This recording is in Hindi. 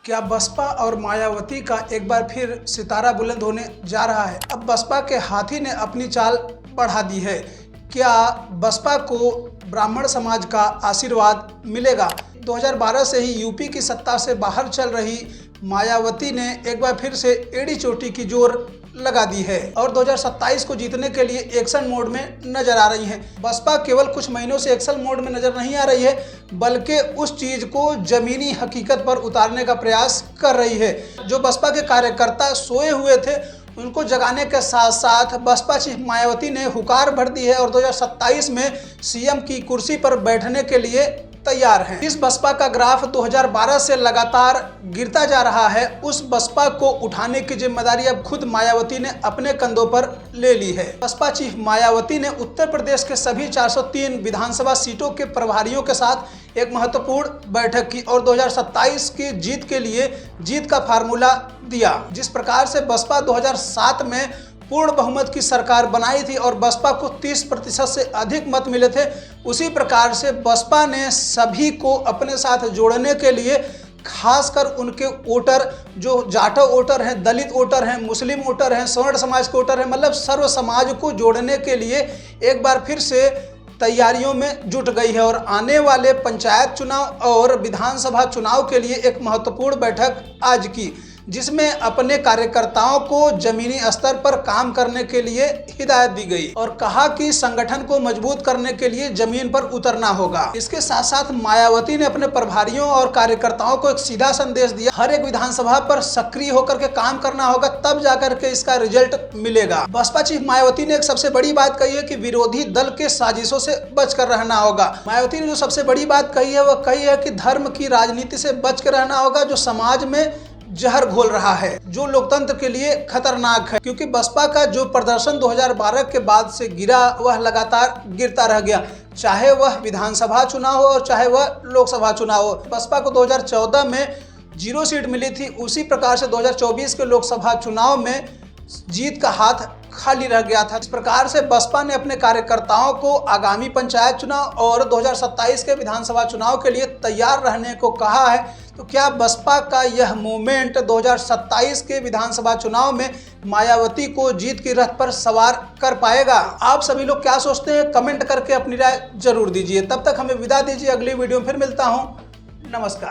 क्या बसपा और मायावती का एक बार फिर सितारा बुलंद होने जा रहा है? अब बसपा के हाथी ने अपनी चाल बढ़ा दी है। क्या बसपा को ब्राह्मण समाज का आशीर्वाद मिलेगा? 2012 से ही यूपी की सत्ता से बाहर चल रही मायावती ने एक बार फिर से एड़ी चोटी की जोर लगा दी है और 2027 को जीतने के लिए एक्शन मोड में नजर आ रही है। बसपा केवल कुछ महीनों से एक्शन मोड में नजर नहीं आ रही है, बल्कि उस चीज को जमीनी हकीकत पर उतारने का प्रयास कर रही है। जो बसपा के कार्यकर्ता सोए हुए थे उनको जगाने के साथ साथ बसपा चीफ मायावती ने हुकार भर दी है और 2027 में सीएम की कुर्सी पर बैठने के लिए तैयार हैं। इस बसपा का ग्राफ 2012 से लगातार गिरता जा रहा है। उस बसपा को उठाने की जिम्मेदारी अब खुद मायावती ने अपने कंधों पर ले ली है। बसपा चीफ मायावती ने उत्तर प्रदेश के सभी 403 विधानसभा सीटों के प्रभारियों के साथ एक महत्वपूर्ण बैठक की और 2027 की जीत के लिए जीत का फार्मूला दिया। जिस प्रकार से बसपा 2007 में पूर्ण बहुमत की सरकार बनाई थी और बसपा को 30% से अधिक मत मिले थे, उसी प्रकार से बसपा ने सभी को अपने साथ जोड़ने के लिए, खासकर उनके वोटर जो जाटो वोटर हैं, दलित वोटर हैं, मुस्लिम वोटर हैं, स्वर्ण समाज के वोटर हैं, मतलब सर्व समाज को जोड़ने के लिए एक बार फिर से तैयारियों में जुट गई है और आने वाले पंचायत चुनाव और विधानसभा चुनाव के लिए एक महत्वपूर्ण बैठक आज की, जिसमें अपने कार्यकर्ताओं को जमीनी स्तर पर काम करने के लिए हिदायत दी गई और कहा कि संगठन को मजबूत करने के लिए जमीन पर उतरना होगा। इसके साथ साथ मायावती ने अपने प्रभारियों और कार्यकर्ताओं को एक सीधा संदेश दिया, हर एक विधानसभा पर सक्रिय होकर के काम करना होगा, तब जाकर के इसका रिजल्ट मिलेगा। बसपा चीफ मायावती ने एक सबसे बड़ी बात कही है कि विरोधी दल के साजिशों से बचकर रहना होगा। मायावती ने जो सबसे बड़ी बात कही है वह कही है कि धर्म की राजनीति से बच कर रहना होगा, जो समाज में जहर घोल रहा है, जो लोकतंत्र के लिए खतरनाक है। क्योंकि बसपा का जो प्रदर्शन 2012 के बाद से गिरा वह लगातार गिरता रह गया, चाहे वह विधानसभा चुनाव हो और चाहे वह लोकसभा चुनाव हो। बसपा को 2014 में 0 सीट मिली थी, उसी प्रकार से 2024 के लोकसभा चुनाव में जीत का हाथ खाली रह गया था। इस प्रकार से बसपा ने अपने कार्यकर्ताओं को आगामी पंचायत चुनाव और 2027 के विधानसभा चुनाव के लिए तैयार रहने को कहा है। तो क्या बसपा का यह मूवमेंट 2027 के विधानसभा चुनाव में मायावती को जीत की रथ पर सवार कर पाएगा? आप सभी लोग क्या सोचते हैं? कमेंट करके अपनी राय जरूर दीजिए। तब तक हमें विदा दीजिए, अगली वीडियो में फिर मिलता हूँ। नमस्कार।